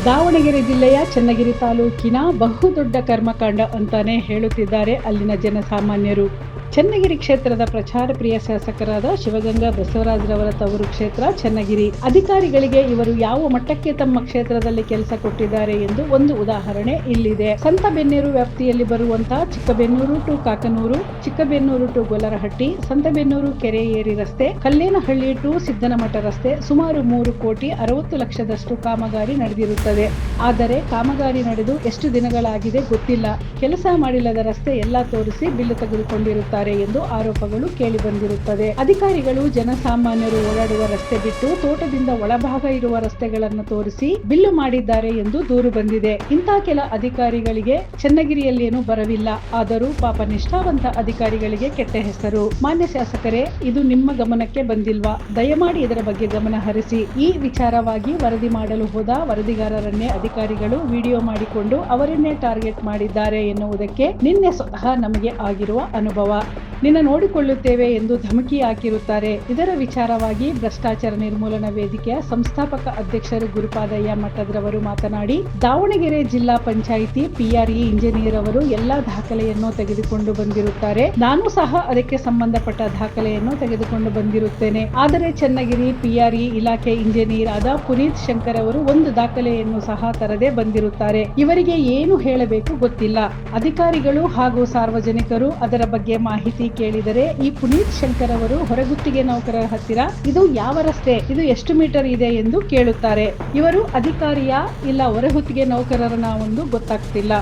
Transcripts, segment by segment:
ದಾವಣಗೆರೆ ಜಿಲ್ಲೆಯ ಚನ್ನಗಿರಿ ತಾಲೂಕಿನ ಬಹುದೊಡ್ಡ ಕರ್ಮಕಾಂಡ ಅಂತಾನೆ ಹೇಳುತ್ತಿದ್ದಾರೆ ಅಲ್ಲಿನ ಜನಸಾಮಾನ್ಯರು. ಚನ್ನಗಿರಿ ಕ್ಷೇತ್ರದ ಪ್ರಚಾರ ಪ್ರಿಯ ಶಾಸಕರಾದ ಶಿವಗಂಗಾ ಬಸವರಾಜರವರ ತವರು ಕ್ಷೇತ್ರ ಚನ್ನಗಿರಿ. ಅಧಿಕಾರಿಗಳಿಗೆ ಇವರು ಯಾವ ಮಟ್ಟಕ್ಕೆ ತಮ್ಮ ಕ್ಷೇತ್ರದಲ್ಲಿ ಕೆಲಸ ಕೊಟ್ಟಿದ್ದಾರೆ ಎಂದು ಒಂದು ಉದಾಹರಣೆ ಇಲ್ಲಿದೆ. ಸಂತಬೆನ್ನೂರು ವ್ಯಾಪ್ತಿಯಲ್ಲಿ ಬರುವಂತಹ ಚಿಕ್ಕಬೆನ್ನೂರು ಟು ಕಾಕನೂರು, ಚಿಕ್ಕಬೆನ್ನೂರು ಟು ಗೊಲ್ಲರಹಟ್ಟಿ, ಸಂತಬೆನ್ನೂರು ಕೆರೆ ಏರಿ ರಸ್ತೆ, ಕಲ್ಲೇನಹಳ್ಳಿ ಟು ಸಿದ್ದನಮಠ ರಸ್ತೆ ಸುಮಾರು 3 ಕೋಟಿ 60 ಲಕ್ಷದಷ್ಟು ಕಾಮಗಾರಿ ನಡೆದಿರುತ್ತದೆ. ಆದರೆ ಕಾಮಗಾರಿ ನಡೆದು ಎಷ್ಟು ದಿನಗಳಾಗಿದೆ ಗೊತ್ತಿಲ್ಲ. ಕೆಲಸ ಮಾಡಿಲ್ಲದ ರಸ್ತೆ ಎಲ್ಲ ತೋರಿಸಿ ಬಿಲ್ಲು ತೆಗೆದುಕೊಂಡಿರುತ್ತಾರೆ ಎಂದು ಆರೋಪಗಳು ಕೇಳಿ ಬಂದಿರುತ್ತದೆ. ಅಧಿಕಾರಿಗಳು ಜನಸಾಮಾನ್ಯರು ಓಡಾಡುವ ರಸ್ತೆ ಬಿಟ್ಟು ತೋಟದಿಂದ ಒಳಭಾಗ ಇರುವ ರಸ್ತೆಗಳನ್ನು ತೋರಿಸಿ ಬಿಲ್ಲು ಮಾಡಿದ್ದಾರೆ ಎಂದು ದೂರು ಬಂದಿದೆ. ಇಂಥ ಕೆಲ ಅಧಿಕಾರಿಗಳಿಗೆ ಚನ್ನಗಿರಿಯಲ್ಲೇನೂ ಬರವಿಲ್ಲ. ಆದರೂ ಪಾಪ ನಿಷ್ಠಾವಂತ ಅಧಿಕಾರಿಗಳಿಗೆ ಕೆಟ್ಟ ಹೆಸರು. ಮಾನ್ಯ ಶಾಸಕರೇ, ಇದು ನಿಮ್ಮ ಗಮನಕ್ಕೆ ಬಂದಿಲ್ವಾ? ದಯಮಾಡಿ ಇದರ ಬಗ್ಗೆ ಗಮನ ಹರಿಸಿ. ಈ ವಿಚಾರವಾಗಿ ವರದಿ ಮಾಡಲು ಹೋದ ವರದಿಗಾರರನ್ನೇ ಅಧಿಕಾರಿಗಳು ವಿಡಿಯೋ ಮಾಡಿಕೊಂಡು ಅವರನ್ನೇ ಟಾರ್ಗೆಟ್ ಮಾಡಿದ್ದಾರೆ ಎನ್ನುವುದಕ್ಕೆ ನಿನ್ನೆ ಸ್ವತಃ ನಮಗೆ ಆಗಿರುವ ಅನುಭವ. ನಿನ್ನ ನೋಡಿಕೊಳ್ಳುತ್ತೇವೆ ಎಂದು ಧಮಕಿ ಹಾಕಿರುತ್ತಾರೆ. ಇದರ ವಿಚಾರವಾಗಿ ಭ್ರಷ್ಟಾಚಾರ ನಿರ್ಮೂಲನಾ ವೇದಿಕೆಯ ಸಂಸ್ಥಾಪಕ ಅಧ್ಯಕ್ಷರು ಗುರುಪಾದಯ್ಯ ಮಠದ್ರವರು ಮಾತನಾಡಿ, ದಾವಣಗೆರೆ ಜಿಲ್ಲಾ ಪಂಚಾಯಿತಿ PRE ಇಂಜಿನಿಯರ್ ಅವರು ಎಲ್ಲಾ ದಾಖಲೆಯನ್ನು ತೆಗೆದುಕೊಂಡು ಬಂದಿರುತ್ತಾರೆ. ನಾನು ಸಹ ಅದಕ್ಕೆ ಸಂಬಂಧಪಟ್ಟ ದಾಖಲೆಯನ್ನು ತೆಗೆದುಕೊಂಡು ಬಂದಿರುತ್ತೇನೆ. ಆದರೆ ಚನ್ನಗಿರಿ PRE ಇಲಾಖೆ ಇಂಜಿನಿಯರ್ ಆದ ಪುನೀತ್ ಶಂಕರ್ ಅವರು ಒಂದು ದಾಖಲೆಯನ್ನು ಸಹ ತರದೆ ಬಂದಿರುತ್ತಾರೆ. ಇವರಿಗೆ ಏನು ಹೇಳಬೇಕು ಗೊತ್ತಿಲ್ಲ. ಅಧಿಕಾರಿಗಳು ಹಾಗೂ ಸಾರ್ವಜನಿಕರು ಅದರ ಬಗ್ಗೆ ಮಾಹಿತಿ ಕೇಳಿದರೆ ಈ ಪುನೀತ್ ಶಂಕರ್ ಅವರು ಹೊರಗುತ್ತಿಗೆ ನೌಕರರ ಹತ್ತಿರ ಇದು ಯಾವ ರಸ್ತೆ, ಇದು ಎಷ್ಟು ಮೀಟರ್ ಇದೆ ಎಂದು ಕೇಳುತ್ತಾರೆ. ಇವರು ಅಧಿಕಾರಿಯ ಇಲ್ಲ ಹೊರಗುತ್ತಿಗೆ ನೌಕರರನ ಒಂದು ಗೊತ್ತಾಗ್ತಿಲ್ಲ.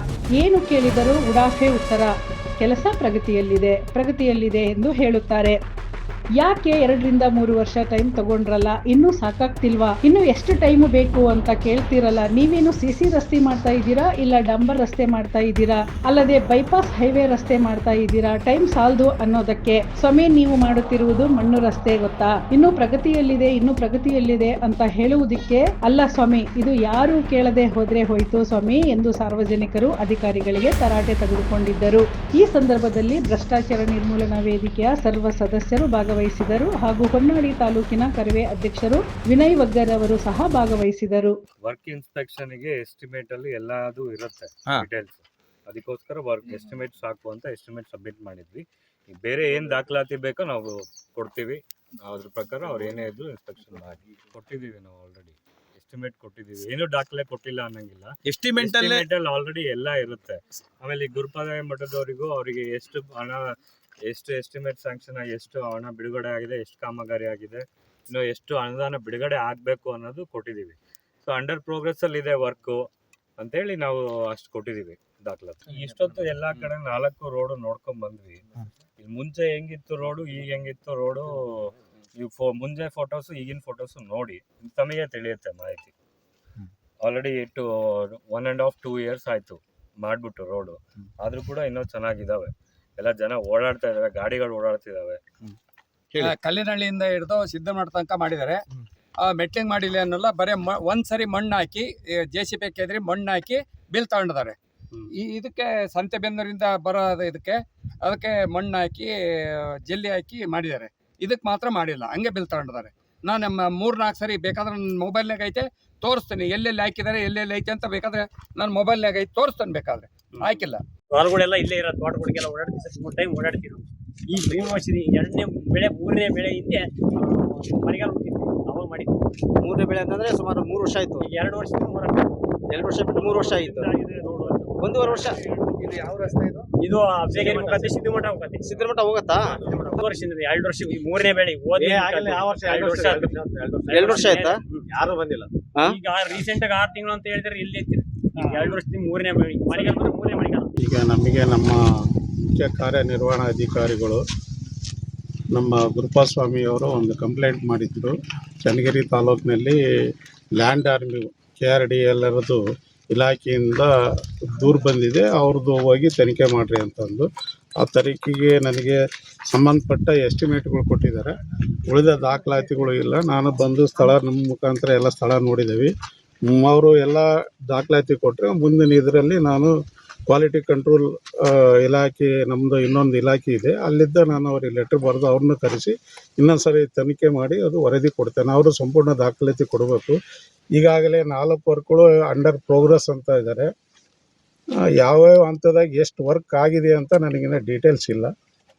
ಏನು ಕೇಳಿದರೂ ಉಡಾಫೆ ಉತ್ತರ. ಕೆಲಸ ಪ್ರಗತಿಯಲ್ಲಿದೆ ಎಂದು ಹೇಳುತ್ತಾರೆ. ಯಾಕೆ 2ರಿಂದ 3 ವರ್ಷ ಟೈಮ್ ತಗೊಂಡ್ರಲ್ಲ? ಇನ್ನೂ ಸಾಕಾಗ್ತಿಲ್ವಾ? ಇನ್ನು ಎಷ್ಟು ಟೈಮ್ ಬೇಕು ಅಂತ ಕೇಳ್ತಿರಲ್ಲ. ನೀವೇನು CC ರಸ್ತೆ ಮಾಡ್ತಾ ಇದ್ದೀರಾ, ಇಲ್ಲ ಡಂಬರ್ ರಸ್ತೆ ಮಾಡ್ತಾ ಇದ್ದೀರಾ, ಅಲ್ಲದೆ ಬೈಪಾಸ್ ಹೈವೇ ರಸ್ತೆ ಮಾಡ್ತಾ ಇದ್ದೀರಾ? ಟೈಮ್ ಸಾಲದು ಅನ್ನೋದಕ್ಕೆ. ಸ್ವಾಮಿ, ನೀವು ಮಾಡುತ್ತಿರುವುದು ಮಣ್ಣು ರಸ್ತೆ ಗೊತ್ತಾ? ಇನ್ನೂ ಪ್ರಗತಿಯಲ್ಲಿದೆ ಅಂತ ಹೇಳುವುದಕ್ಕೆ ಅಲ್ಲ ಸ್ವಾಮಿ. ಇದು ಯಾರು ಕೇಳದೆ ಹೋದ್ರೆ ಹೋಯ್ತು ಸ್ವಾಮಿ ಎಂದು ಸಾರ್ವಜನಿಕರು ಅಧಿಕಾರಿಗಳಿಗೆ ತರಾಟೆ ತೆಗೆದುಕೊಂಡಿದ್ದರು. ಈ ಸಂದರ್ಭದಲ್ಲಿ ಭ್ರಷ್ಟಾಚಾರ ನಿರ್ಮೂಲನಾ ವೇದಿಕೆಯ ಸರ್ವ ಸದಸ್ಯರು ಭಾಗವಹಿಸಿದರು ಹಾಗೂ ಹೊನ್ನಾಳಿ ತಾಲೂಕಿನ ಕರವೇ ಅಧ್ಯಕ್ಷರು ವಿನಯ್ ವಗ್ಗರ್ ಅವರು ಸಹ ಭಾಗವಹಿಸಿದರು. ವರ್ಕ್ ಇನ್ಸ್ಪೆಕ್ಷನ್ ಗೆ ಎಸ್ಟಿಮೇಟ್ ಅಲ್ಲಿ ಎಲ್ಲಾದು ಇರುತ್ತೆ ಡೀಟೇಲ್ಸ್. ಅದಕ್ಕೋಸ್ಕರ ವರ್ಕ್ ಎಸ್ಟಿಮೇಟ್ ಸಾಕು ಅಂತ ಎಸ್ಟಿಮೇಟ್ ಸಬ್ಮಿಟ್ ಮಾಡಿದ್ವಿ. ಬೇರೆ ಏನ್ ದಾಖಲಾತಿ ಬೇಕೋ ನಾವು ಕೊಡ್ತೀವಿ. ಅದ್ರ ಪ್ರಕಾರ ಅವ್ರು ಏನೇ ಇದ್ರು ಇನ್ಸ್ಪೆಕ್ಷನ್ ಮಾಡಿ ಕೊಟ್ಟಿದೀವಿ. ನಾವು ಆಲ್ರೆಡಿ ಎಸ್ಟಿಮೇಟ್ ಕೊಟ್ಟಿದೀವಿ. ಏನು ದಾಖಲೆ ಕೊಟ್ಟಿಲ್ಲ ಅನ್ನಂಗಿಲ್ಲ. ಎಸ್ಟಿಮೇಟ್ ಅಲ್ಲಿ ಆಲ್ರೆಡಿ ಎಲ್ಲ ಇರುತ್ತೆ. ಆಮೇಲೆ ಗುರುಪಾದಯ್ಯ ಮಠದವರಿಗೂ ಅವರಿಗೆ ಎಷ್ಟು ಹಣ, ಎಷ್ಟು ಎಸ್ಟಿಮೇಟ್ ಸ್ಯಾಂಕ್ಷನ್ ಆಗಿ ಎಷ್ಟು ಹಣ ಬಿಡುಗಡೆ ಆಗಿದೆ, ಎಷ್ಟು ಕಾಮಗಾರಿ ಆಗಿದೆ, ಇನ್ನು ಎಷ್ಟು ಅನುದಾನ ಬಿಡುಗಡೆ ಆಗಬೇಕು ಅನ್ನೋದು ಕೊಟ್ಟಿದ್ದೀವಿ. ಸೊ ಅಂಡರ್ ಪ್ರೋಗ್ರೆಸ್ ಅಲ್ಲಿ ಇದೆ ವರ್ಕು ಅಂತೇಳಿ ನಾವು ಅಷ್ಟು ಕೊಟ್ಟಿದ್ದೀವಿ ದಾಖಲಾತಿ. ಇಷ್ಟೊತ್ತು ಎಲ್ಲ ಕಡೆ 4 ರೋಡು ನೋಡ್ಕೊಂಡ್ ಬಂದ್ವಿ. ಇಲ್ಲಿ ಮುಂಚೆ ಹೆಂಗಿತ್ತು ರೋಡು, ಈಗ ಹೆಂಗಿತ್ತು ರೋಡು, ನೀವು ಮುಂಚೆ ಫೋಟೋಸು ಈಗಿನ ಫೋಟೋಸು ನೋಡಿ ತಮಗೆ ತಿಳಿಯುತ್ತೆ ಮಾಹಿತಿ. ಆಲ್ರೆಡಿ 1.5-2 years ಆಯ್ತು ಮಾಡ್ಬಿಟ್ಟು ರೋಡು. ಆದ್ರೂ ಕೂಡ ಇನ್ನೂ ಚೆನ್ನಾಗಿದ್ದಾವೆ. ಎಲ್ಲ ಜನ ಓಡಾಡ್ತಾ ಇದಾವೆ, ಗಾಡಿಗಳು ಓಡಾಡ್ತಿದಾವೆ. ಕಲ್ಲಿನಹಳ್ಳಿಯಿಂದ ಹಿಡಿದು ಸಿದ್ದಮಠ ತನಕ ಮಾಡಿದ್ದಾರೆ. ಮೆಟ್ಲಿಂಗ್ ಮಾಡಿಲ್ಲ ಅನ್ನೋಲ್ಲ, ಬರೀ ಒಂದ್ಸರಿ ಮಣ್ಣು ಹಾಕಿ JCB ಕೆದ್ರಿ ಮಣ್ಣು ಹಾಕಿ ಬಿಲ್ ತಗೊಂಡಿದ್ದಾರೆ. ಇದಕ್ಕೆ ಸಂತೆಬೆನ್ನೂರಿಂದ ಬರೋ ಅದಕ್ಕೆ ಮಣ್ಣು ಹಾಕಿ ಜಲ್ಲಿ ಹಾಕಿ ಮಾಡಿದ್ದಾರೆ. ಇದಕ್ಕೆ ಮಾತ್ರ ಮಾಡಿಲ್ಲ, ಹಂಗೆ ಬಿಲ್ ತಗೊಂಡಿದ್ದಾರೆ. ನಾನು 3-4 ಸರಿ ಬೇಕಾದ್ರೆ ನನ್ನ ಮೊಬೈಲ್ನಾಗ ಐತೆ ತೋರಿಸ್ತೀನಿ, ಎಲ್ಲೆಲ್ಲಿ ಹಾಕಿದ್ದಾರೆ ಎಲ್ಲೆಲ್ಲಿ ಐತೆ ಅಂತ. ಬೇಕಾದ್ರೆ ನನ್ನ ಮೊಬೈಲ್ನಾಗ ಐತೆ ತೋರಿಸ್ತಾನೆ, ಬೇಕಾದ್ರೆ ಹಾಕಿಲ್ಲ. ಹೊರಗಡೆಲ್ಲ ಇಲ್ಲೇ ಇರೋ ತೋಟಗಳಿಗೆಲ್ಲ ಓಡಾಡ್ತೀವಿ. 3 ಟೈಮ್ ಓಡಾಡ್ತೀವಿ ನಾವು. ಈ ವರ್ಷದ 2ನೇ ಬೆಳೆ 3ನೇ ಬೆಳೆ ಹಿಂದೆ ಮಳೆಗಾಲ ಹುಟ್ಟಿದ್ವಿ, ಅವಾಗ ಮಾಡಿದ್ವಿ. 3ನೇ ಬೆಳೆ ಅಂತಂದ್ರೆ ಸುಮಾರು 3 ವರ್ಷ ಆಯ್ತು. 2 ವರ್ಷದಿಂದ 2 ವರ್ಷ ಬಿಟ್ಟು 3 ವರ್ಷ ಆಯ್ತು. 1.5 ವರ್ಷ. ಇದು ಯಾವ ರಸ್ತೆ ಇದು? ಬೇಗೇರಿ ಮುಖಾಂತರ ಸಿದ್ದಮಠ ಹೋಗತ್ತಾ? 2 ವರ್ಷದಿಂದ 2 ವರ್ಷ 3ನೇ ಬೆಳೆ. 2 ವರ್ಷ ಆಯ್ತಾ? ಯಾರು ಬಂದಿಲ್ಲ. ಈಗ ರೀಸೆಂಟ್ ಆಗಿ 6 ತಿಂಗಳು ಅಂತ ಹೇಳಿದ್ರೆ ಇಲ್ಲಿ 2 ವರ್ಷದಿಂದ 3ನೇ ಬೆಳೆ ಮಳೆಗಾಲ, 3ನೇ ಮಳೆಗಾಲ. ಈಗ ನಮಗೆ ನಮ್ಮ ಮುಖ್ಯ ಕಾರ್ಯನಿರ್ವಹಣಾಧಿಕಾರಿಗಳು ನಮ್ಮ ಗುರುಪಾಸ್ವಾಮಿಯವರು ಒಂದು ಕಂಪ್ಲೇಂಟ್ ಮಾಡಿದ್ರು. ಚನ್ನಗಿರಿ ತಾಲೂಕಿನಲ್ಲಿ ಲ್ಯಾಂಡ್ ಆರ್ಮಿ KRDLರದು ಇಲಾಖೆಯಿಂದ ದೂರು ಬಂದಿದೆ, ಅವ್ರದ್ದು ಹೋಗಿ ತನಿಖೆ ಮಾಡಿರಿ ಅಂತಂದು. ಆ ತನಿಖೆಗೆ ನನಗೆ ಸಂಬಂಧಪಟ್ಟ ಎಸ್ಟಿಮೇಟ್ಗಳು ಕೊಟ್ಟಿದ್ದಾರೆ. ಉಳಿದ ದಾಖಲಾತಿಗಳು ಇಲ್ಲ. ನಾನು ಬಂದು ನಮ್ಮ ಮುಖಾಂತರ ಎಲ್ಲ ಸ್ಥಳ ನೋಡಿದ್ದೀವಿ. ಅವರು ಎಲ್ಲ ದಾಖಲಾತಿ ಕೊಟ್ಟರೆ ಮುಂದಿನ ಇದರಲ್ಲಿ ನಾನು ಕ್ವಾಲಿಟಿ ಕಂಟ್ರೋಲ್ ಇಲಾಖೆ ನಮ್ಮದು ಇನ್ನೊಂದು ಇಲಾಖೆ ಇದೆ, ಅಲ್ಲಿದ್ದ ನಾನು ಅವ್ರಿಗೆ ಲೆಟ್ರ್ ಬರೆದು ಅವ್ರನ್ನ ಕರೆಸಿ ಇನ್ನೊಂದು ಸರಿ ತನಿಖೆ ಮಾಡಿ ಅದು ವರದಿ ಕೊಡ್ತೇನೆ. ಅವರು ಸಂಪೂರ್ಣ ದಾಖಲಾತಿ ಕೊಡಬೇಕು. ಈಗಾಗಲೇ 4 ವರ್ಕ್ಗಳು ಅಂಡರ್ ಪ್ರೋಗ್ರೆಸ್ ಅಂತ ಇದ್ದಾರೆ. ಯಾವ್ಯಾವ ಹಂತದಾಗ ಎಷ್ಟು ವರ್ಕ್ ಆಗಿದೆ ಅಂತ ನನಗಿನ್ನ ಡೀಟೇಲ್ಸ್ ಇಲ್ಲ.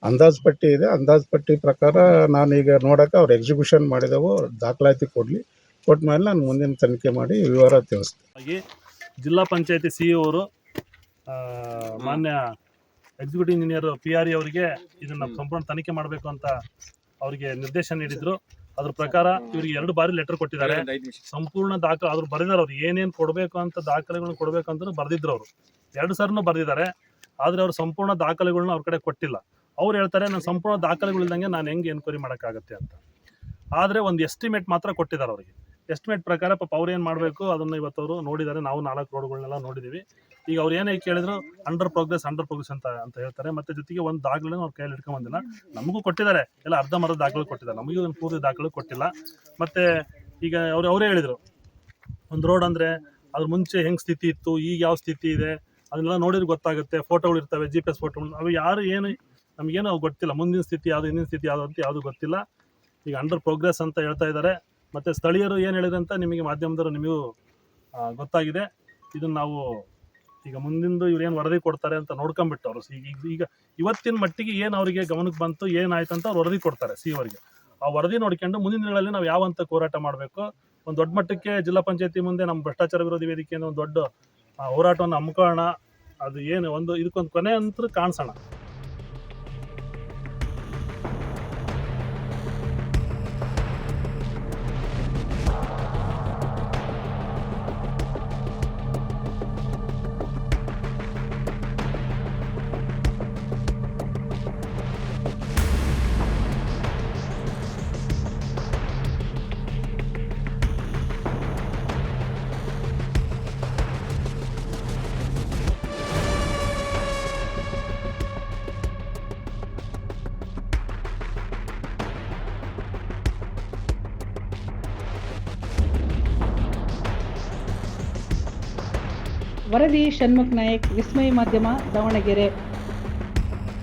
ಅಂದಾಜು ಪಟ್ಟಿ ಇದೆ, ಅಂದಾಜು ಪಟ್ಟಿ ಪ್ರಕಾರ ನಾನೀಗ ನೋಡೋಕೆ ಅವ್ರು ಎಕ್ಸಿಕ್ಯೂಷನ್ ಮಾಡಿದೆವು, ದಾಖಲಾತಿ ಕೊಡಲಿ, ಕೊಟ್ಟ ಮೇಲೆ ನಾನು ಮುಂದಿನ ತನಿಖೆ ಮಾಡಿ ವಿವರ ತಿಳಿಸ್ತೀನಿ. ಹಾಗೆ ಜಿಲ್ಲಾ ಪಂಚಾಯತಿ CEO ಅವರು ಮಾನ್ಯ ಎಕ್ಸಿಕ್ಯೂಟಿವ್ ಇಂಜಿನಿಯರ್ PRE ಅವರಿಗೆ ಇದನ್ನು ಸಂಪೂರ್ಣ ತನಿಖೆ ಮಾಡಬೇಕು ಅಂತ ಅವರಿಗೆ ನಿರ್ದೇಶನ ನೀಡಿದ್ರು. ಅದ್ರ ಪ್ರಕಾರ ಇವರಿಗೆ 2 ಬಾರಿ ಲೆಟರ್ ಕೊಟ್ಟಿದ್ದಾರೆ. ಸಂಪೂರ್ಣ ದಾಖಲೆ ಅವ್ರು ಬರೆದಿದ್ದಾರೆ. ಅವ್ರು ಏನೇನು ಕೊಡಬೇಕು ಅಂತ ದಾಖಲೆಗಳನ್ನ ಕೊಡಬೇಕು ಅಂತ ಬರೆದಿದ್ರು. ಅವರು 2 ಸಾರಿನೂ ಬರೆದಿದ್ದಾರೆ. ಆದರೆ ಅವರು ಸಂಪೂರ್ಣ ದಾಖಲೆಗಳನ್ನ ಅವ್ರ ಕಡೆ ಕೊಟ್ಟಿಲ್ಲ. ಅವ್ರು ಹೇಳ್ತಾರೆ ನಾನು ಸಂಪೂರ್ಣ ದಾಖಲೆಗಳಿದ್ದಂಗೆ ನಾನು ಹೆಂಗೆ ಎನ್ಕ್ವೈರಿ ಮಾಡೋಕ್ಕಾಗತ್ತೆ ಅಂತ. ಆದರೆ ಒಂದು ಎಸ್ಟಿಮೇಟ್ ಮಾತ್ರ ಕೊಟ್ಟಿದ್ದಾರೆ ಅವರಿಗೆ. ಎಸ್ಟಿಮೇಟ್ ಪ್ರಕಾರ ಪಾಪ ಅವ್ರು ಏನು ಮಾಡಬೇಕು ಅದನ್ನು ಇವತ್ತು ಅವರು ನೋಡಿದ್ದಾರೆ. ನಾವು 4 ರೋಡ್ಗಳನ್ನೆಲ್ಲ ನೋಡಿದ್ದೀವಿ. ಈಗ ಅವ್ರು ಏನೇ ಕೇಳಿದ್ರು ಅಂಡರ್ ಪ್ರೋಗ್ರೆಸ್ ಅಂತ ಹೇಳ್ತಾರೆ. ಮತ್ತು ಜೊತೆಗೆ ಒಂದು ದಾಖಲೆನ ಅವ್ರ ಕೈಯಲ್ಲಿ ಇಟ್ಕೊಂಬಂದಿಲ್ಲ. ನಮಗೂ ಕೊಟ್ಟಿದ್ದಾರೆ, ಎಲ್ಲ ಅರ್ಧಂಬರ್ಧ ದಾಖಲೆ ಕೊಟ್ಟಿದ್ದಾರೆ, ನಮಗೂ ಒಂದು ಪೂರ್ತಿ ದಾಖಲೆ ಕೊಟ್ಟಿಲ್ಲ. ಮತ್ತು ಈಗ ಅವರೇ ಹೇಳಿದರು, ಒಂದು ರೋಡ್ ಅಂದರೆ ಅದ್ರ ಮುಂಚೆ ಹೆಂಗೆ ಸ್ಥಿತಿ ಇತ್ತು, ಈಗ ಯಾವ ಸ್ಥಿತಿ ಇದೆ ಅದನ್ನೆಲ್ಲ ನೋಡಿದ್ರೆ ಗೊತ್ತಾಗುತ್ತೆ. ಫೋಟೋಗಳು ಇರ್ತವೆ, GPS ಫೋಟೋಗಳು, ಅವು ಯಾರು ಏನು ನಮಗೇನು ಗೊತ್ತಿಲ್ಲ. ಮುಂದಿನ ಸ್ಥಿತಿ ಯಾವುದು, ಹಿಂದಿನ ಸ್ಥಿತಿ ಯಾವುದು ಅಂತ ಯಾವುದು ಗೊತ್ತಿಲ್ಲ. ಈಗ ಅಂಡರ್ ಪ್ರೋಗ್ರೆಸ್ ಅಂತ ಹೇಳ್ತಾ ಇದ್ದಾರೆ. ಮತ್ತು ಸ್ಥಳೀಯರು ಏನು ಹೇಳಿದ್ರು ಅಂತ ನಿಮಗೆ ಮಾಧ್ಯಮದವರು ನಿಮಗೂ ಗೊತ್ತಾಗಿದೆ. ಇದನ್ನು ನಾವು ಈಗ ಮುಂದಿಂದು ಇವ್ರು ಏನು ವರದಿ ಕೊಡ್ತಾರೆ ಅಂತ ನೋಡ್ಕೊಂಬಿಟ್ಟು ಅವರು ಈಗ ಇವತ್ತಿನ ಮಟ್ಟಿಗೆ ಏನು ಅವರಿಗೆ ಗಮನಕ್ಕೆ ಬಂತು, ಏನಾಯ್ತು ಅಂತ ಅವ್ರು ವರದಿ ಕೊಡ್ತಾರೆ ಅವರಿಗೆ. ಆ ವರದಿ ನೋಡ್ಕೊಂಡು ಮುಂದಿನ ದಿನಗಳಲ್ಲಿ ನಾವು ಯಾವ ಹಂತಕ್ಕೆ ಹೋರಾಟ ಮಾಡಬೇಕು, ಒಂದು ದೊಡ್ಡ ಮಟ್ಟಕ್ಕೆ ಜಿಲ್ಲಾ ಪಂಚಾಯತಿ ಮುಂದೆ ನಮ್ಮ ಭ್ರಷ್ಟಾಚಾರ ವಿರೋಧಿ ವೇದಿಕೆಯಿಂದ ಒಂದು ದೊಡ್ಡ ಹೋರಾಟವನ್ನು ಹಮ್ಮಿಕೊಳ್ಳೋಣ. ಅದು ಏನು ಇದಕ್ಕೊಂದು ಕೊನೆ ಅಂತೂ ಕಾಣಿಸೋಣ. ವರದಿ ಷಣ್ಮುಖ್ ನಾಯಕ್, ವಿಸ್ಮಯ ಮಾಧ್ಯಮ, ದಾವಣಗೆರೆ.